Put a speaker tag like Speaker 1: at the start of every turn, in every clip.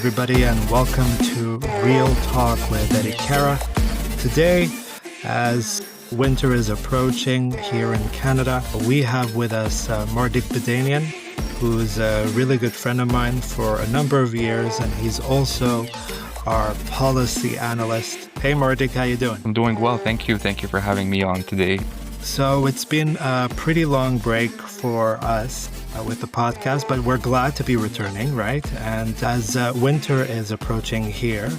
Speaker 1: everybody, and welcome to Real Talk with Eddie Cara. Today, as winter is approaching here in Canada, we have with us Mardik Bedanian, who's a really good friend of mine for a number of years, and he's also our policy analyst. Hey Mardik, how you doing?
Speaker 2: I'm doing well, thank you. Thank you for having me on today.
Speaker 1: So it's been a pretty long break for us with the podcast, but we're glad to be returning, right? And as winter is approaching here,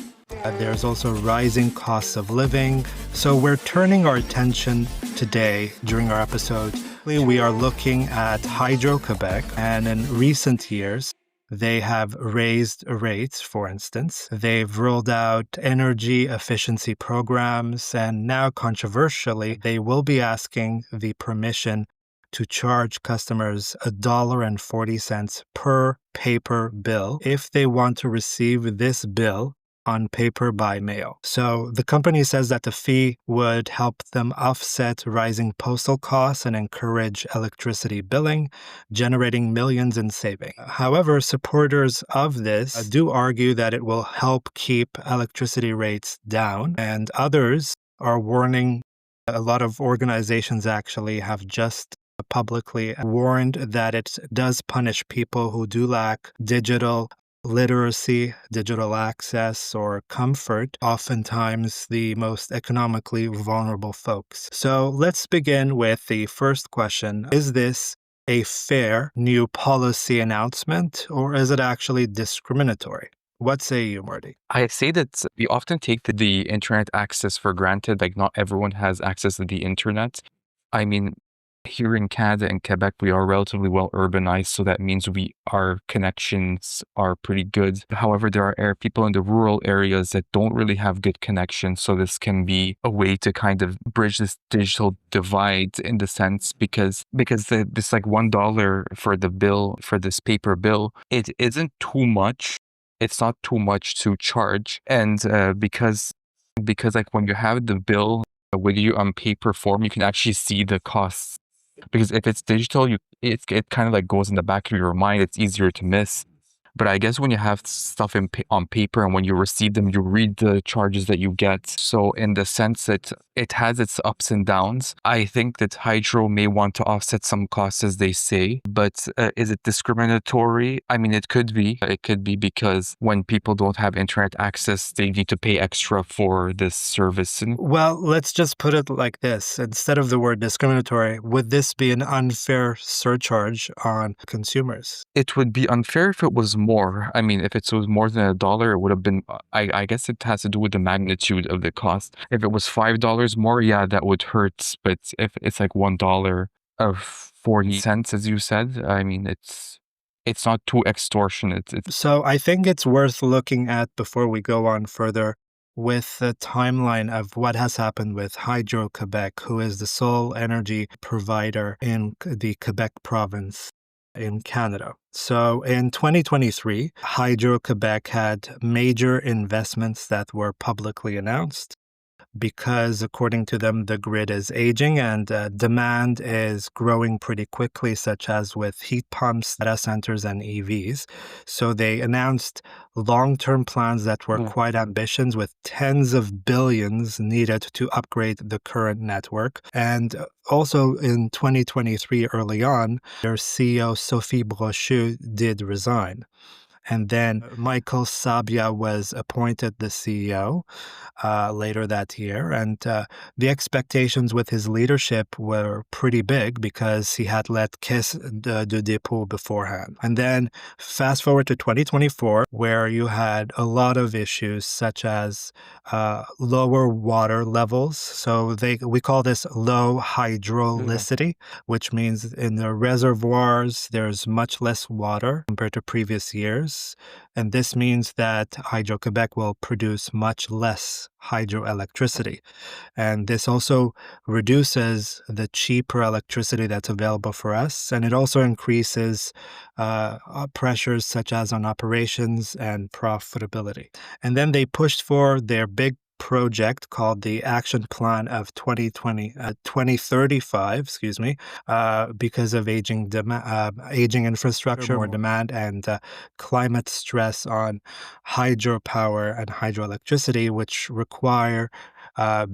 Speaker 1: there's also rising costs of living. So we're turning our attention today during our episode. We are looking at Hydro-Québec, and in recent years, they have raised rates, for instance. They've rolled out energy efficiency programs, and now, controversially, they will be asking the permission to charge customers $1.40 per paper bill if they want to receive this bill on paper by mail. So the company says that the fee would help them offset rising postal costs and encourage electricity billing, generating millions in savings. However, supporters of this do argue that it will help keep electricity rates down, and others are warning. A lot of organizations actually have just publicly warned that it does punish people who do lack digital literacy, digital access, or comfort, oftentimes the most economically vulnerable folks. So let's begin with the first question. Is this a fair new policy announcement, or is it actually discriminatory? What say you, Marty?
Speaker 2: I say that we often take the internet access for granted, like not everyone has access to the internet. I mean, here in Canada and Quebec, we are relatively well urbanized, so that means our connections are pretty good. However, there are people in the rural areas that don't really have good connections, so this can be a way to kind of bridge this digital divide in the sense because this like $1 for the bill, for this paper bill, it isn't too much. It's not too much to charge, and because like when you have the bill with you on paper form, you can actually see the costs. Because if it's digital, it kind of like goes in the back of your mind. It's easier to miss. But I guess when you have stuff on paper and when you receive them, you read the charges that you get. So in the sense that it has its ups and downs, I think that Hydro may want to offset some costs, as they say. But is it discriminatory? I mean, it could be. It could be because when people don't have internet access, they need to pay extra for this service.
Speaker 1: Well, let's just put it like this. Instead of the word discriminatory, would this be an unfair surcharge on consumers?
Speaker 2: It would be unfair if it was more. I mean, if it was more than $1, it would have been, I guess it has to do with the magnitude of the cost. If it was $5 more, yeah, that would hurt. But if it's like $1 of 40 cents, as you said, I mean, it's not too extortionate.
Speaker 1: So I think it's worth looking at before we go on further with the timeline of what has happened with Hydro-Québec, who is the sole energy provider in the Quebec province in Canada. So in 2023, Hydro-Québec had major investments that were publicly announced because, according to them, the grid is aging and demand is growing pretty quickly, such as with heat pumps, data centers, and EVs. So they announced long-term plans that were quite ambitious, with tens of billions needed to upgrade the current network. And also in 2023, early on, their CEO, Sophie Brochu, did resign. And then Michael Sabia was appointed the CEO later that year. And the expectations with his leadership were pretty big because he had let Caisse de Dépôt beforehand. And then fast forward to 2024, where you had a lot of issues such as lower water levels. So we call this low hydrolicity, which means in the reservoirs, there's much less water compared to previous years. And this means that Hydro-Québec will produce much less hydroelectricity. And this also reduces the cheaper electricity that's available for us. And it also increases pressures such as on operations and profitability. And then they pushed for their big project called the Action Plan of 2035, because of aging infrastructure, more demand, and climate stress on hydropower and hydroelectricity, which require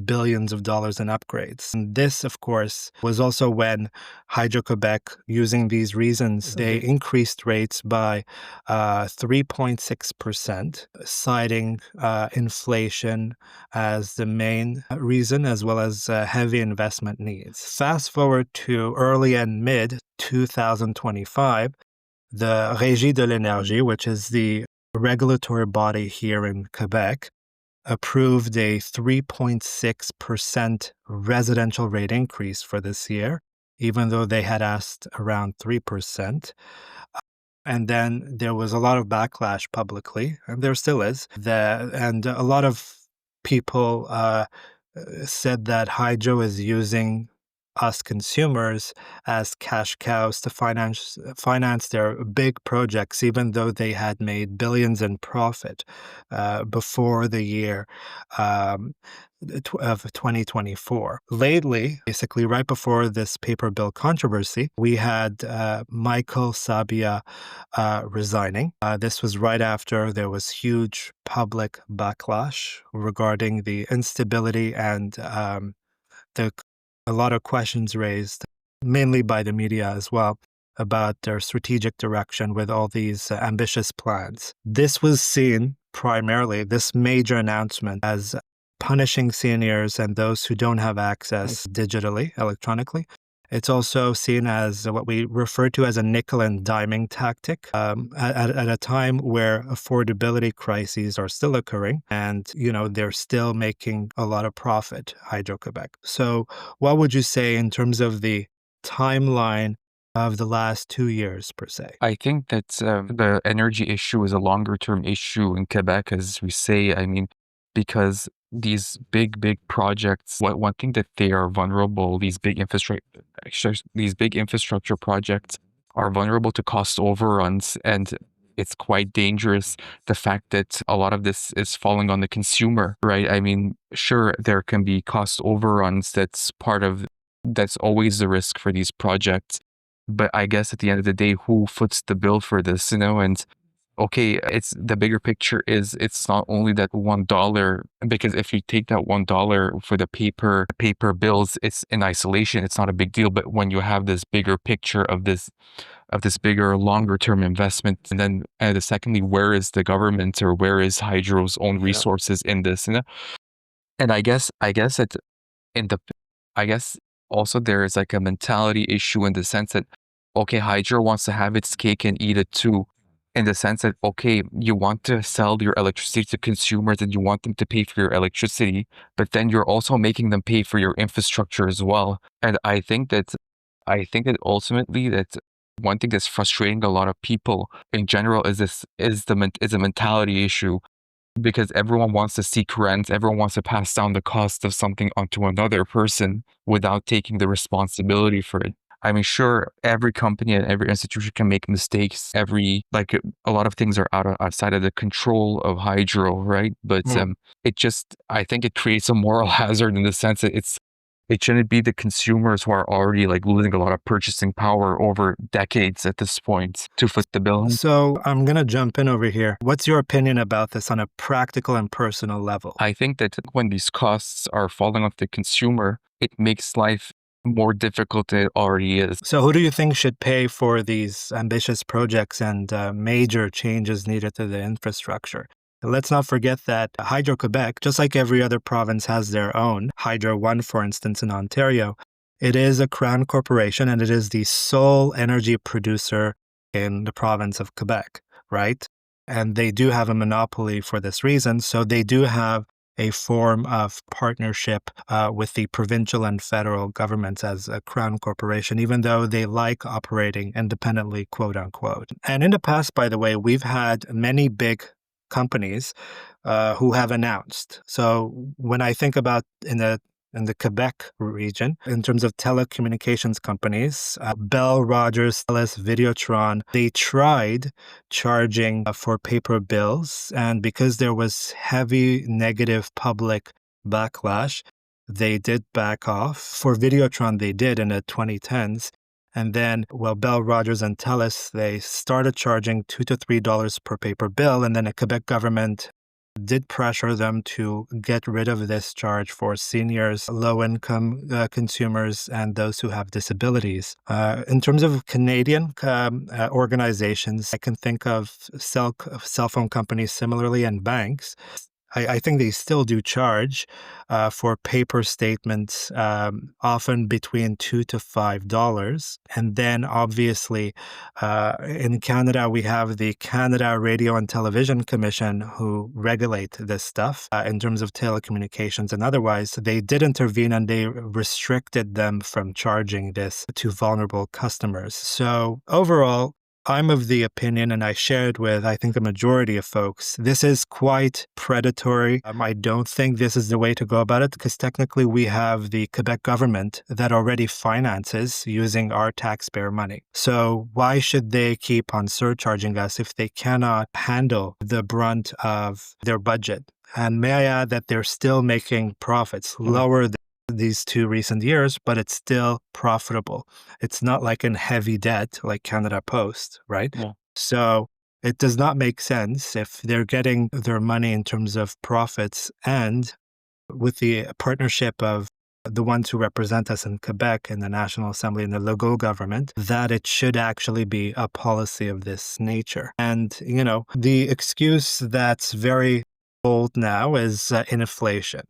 Speaker 1: billions of dollars in upgrades. And this, of course, was also when Hydro-Québec, using these reasons, they increased rates by 3.6%, citing inflation as the main reason, as well as heavy investment needs. Fast forward to early and mid 2025, the Régie de l'Énergie, which is the regulatory body here in Quebec, approved a 3.6% residential rate increase for this year, even though they had asked around 3%. And then there was a lot of backlash publicly, and there still is. And a lot of people said that Hydro is using us consumers as cash cows to finance their big projects, even though they had made billions in profit before the year of 2024. Lately, basically right before this paper bill controversy, we had Michael Sabia resigning. This was right after there was huge public backlash regarding the instability and a lot of questions raised, mainly by the media as well, about their strategic direction with all these ambitious plans. This was seen primarily, this major announcement, as punishing seniors and those who don't have access digitally, electronically. It's also seen as what we refer to as a nickel and diming tactic at a time where affordability crises are still occurring and, they're still making a lot of profit, Hydro-Québec. So what would you say in terms of the timeline of the last 2 years, per se?
Speaker 2: I think that the energy issue is a longer term issue in Quebec, as we say. I mean, because these big projects, one thing that they are vulnerable, these big infrastructure projects are vulnerable to cost overruns, and it's quite dangerous, the fact that a lot of this is falling on the consumer, right? I mean, sure, there can be cost overruns, that's always the risk for these projects. But I guess at the end of the day, who foots the bill for this, And okay, it's the bigger picture is it's not only that $1, because if you take that $1 for the paper bills, it's in isolation, it's not a big deal. But when you have this bigger picture of this bigger, longer term investment, and secondly, where is the government or where is Hydro's own resources in this? And I guess that in the I guess also there is like a mentality issue in the sense that, okay, Hydro wants to have its cake and eat it too, in the sense that, okay, you want to sell your electricity to consumers and you want them to pay for your electricity, but then you're also making them pay for your infrastructure as well. And I think that ultimately that one thing that's frustrating a lot of people in general is a mentality issue, because everyone wants to seek rent, everyone wants to pass down the cost of something onto another person without taking the responsibility for it. I mean, sure, every company and every institution can make mistakes. A lot of things are outside of the control of Hydro, right? But I think it creates a moral hazard in the sense that it shouldn't be the consumers who are already losing a lot of purchasing power over decades at this point to foot the bill.
Speaker 1: So I'm going to jump in over here. What's your opinion about this on a practical and personal level?
Speaker 2: I think that when these costs are falling off the consumer, it makes life more difficult than it already is.
Speaker 1: So who do you think should pay for these ambitious projects and major changes needed to the infrastructure? Let's not forget that Hydro-Québec, just like every other province has their own, Hydro One, for instance, in Ontario, it is a crown corporation and it is the sole energy producer in the province of Quebec, right? And they do have a monopoly for this reason. So they do have a form of partnership with the provincial and federal governments as a crown corporation, even though they like operating independently, quote unquote. And in the past, by the way, we've had many big companies who have announced. So when I think about in the Quebec region, in terms of telecommunications companies, Bell, Rogers, TELUS, Videotron, they tried charging for paper bills. And because there was heavy negative public backlash, they did back off. For Videotron, they did in the 2010s. And then, well, Bell, Rogers, and Telus, they started charging $2 to $3 per paper bill. And then the Quebec government did pressure them to get rid of this charge for seniors, low-income consumers, and those who have disabilities. In terms of Canadian organizations, I can think of cell phone companies similarly and banks. I think they still do charge for paper statements, often between $2 to $5. And then, obviously, in Canada, we have the Canada Radio and Television Commission who regulate this stuff in terms of telecommunications and otherwise. They did intervene and they restricted them from charging this to vulnerable customers. So overall, I'm of the opinion, and I share it with, I think, the majority of folks, this is quite predatory. I don't think this is the way to go about it because technically we have the Quebec government that already finances using our taxpayer money. So why should they keep on surcharging us if they cannot handle the brunt of their budget? And may I add that they're still making profits lower than these 2 recent years, but it's still profitable. It's not like in heavy debt like Canada Post, right?
Speaker 2: Yeah.
Speaker 1: So it does not make sense if they're getting their money in terms of profits and with the partnership of the ones who represent us in Quebec in the National Assembly and the Legault government, that it should actually be a policy of this nature. And, the excuse that's very old now is inflation,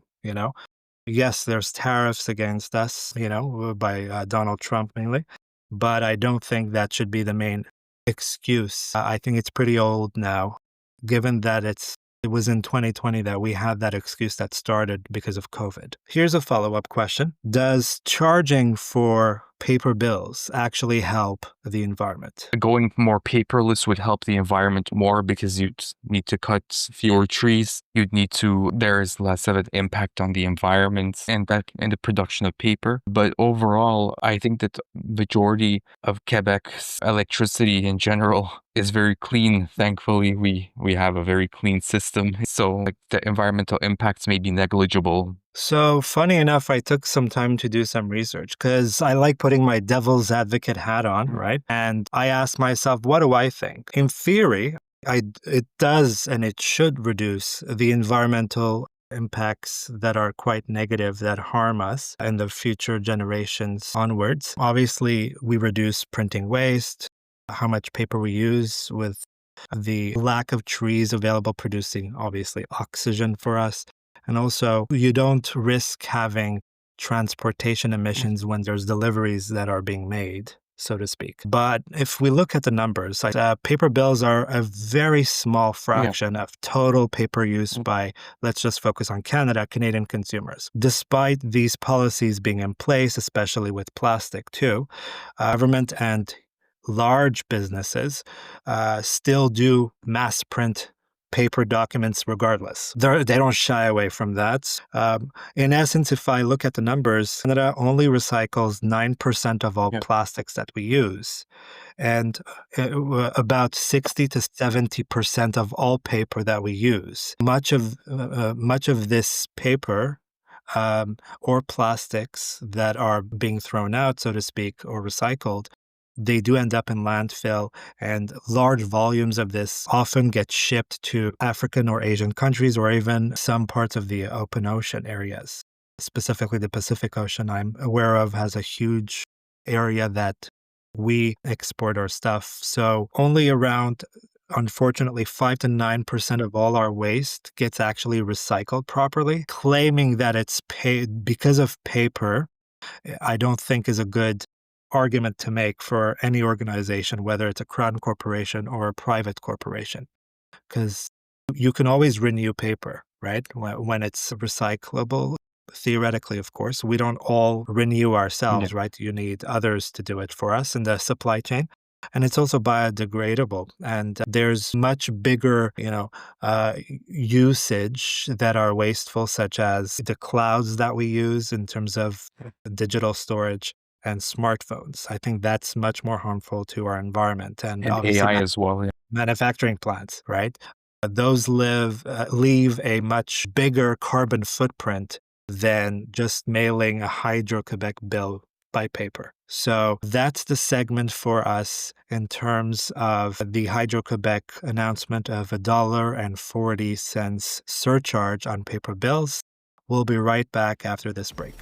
Speaker 1: Yes, there's tariffs against us, by Donald Trump mainly, but I don't think that should be the main excuse. I think it's pretty old now, given that it was in 2020 that we had that excuse that started because of COVID. Here's a follow-up question. Does charging for paper bills actually help the environment?
Speaker 2: Going more paperless would help the environment more because you'd need to cut fewer trees. There is less of an impact on the environment and the production of paper. But overall, I think that majority of Quebec's electricity in general is very clean. Thankfully, we have a very clean system. So the environmental impacts may be negligible.
Speaker 1: So, funny enough, I took some time to do some research because I like putting my devil's advocate hat on, right? And I asked myself, what do I think? In theory, it does and it should reduce the environmental impacts that are quite negative, that harm us and the future generations onwards. Obviously, we reduce printing waste, how much paper we use with the lack of trees available producing, obviously, oxygen for us. And also, you don't risk having transportation emissions when there's deliveries that are being made, so to speak. But if we look at the numbers, paper bills are a very small fraction of total paper use by, let's just focus on Canadian consumers. Despite these policies being in place, especially with plastic too, government and large businesses still do mass print paper documents regardless. They don't shy away from that. In essence, if I look at the numbers, Canada only recycles 9% of all plastics that we use. And about 60 to 70% of all paper that we use. Much of this paper or plastics that are being thrown out, so to speak, or recycled, they do end up in landfill, and large volumes of this often get shipped to African or Asian countries or even some parts of the open ocean areas. Specifically, the Pacific Ocean, I'm aware of, has a huge area that we export our stuff. So only around, unfortunately, 5 to 9% of all our waste gets actually recycled properly. Claiming that it's because of paper, I don't think is a good argument to make for any organization, whether it's a crown corporation or a private corporation, because you can always renew paper, right? When it's recyclable, theoretically, of course, we don't all renew ourselves, right? You need others to do it for us in the supply chain. And it's also biodegradable. And there's much bigger, usage that are wasteful, such as the clouds that we use in terms of digital storage and smartphones. I think that's much more harmful to our environment and obviously
Speaker 2: AI as well.
Speaker 1: manufacturing plants, right? those leave a much bigger carbon footprint than just mailing a Hydro-Québec bill by paper. So that's the segment for us in terms of the Hydro-Québec announcement of $1.40 surcharge on paper bills. We'll be right back after this break.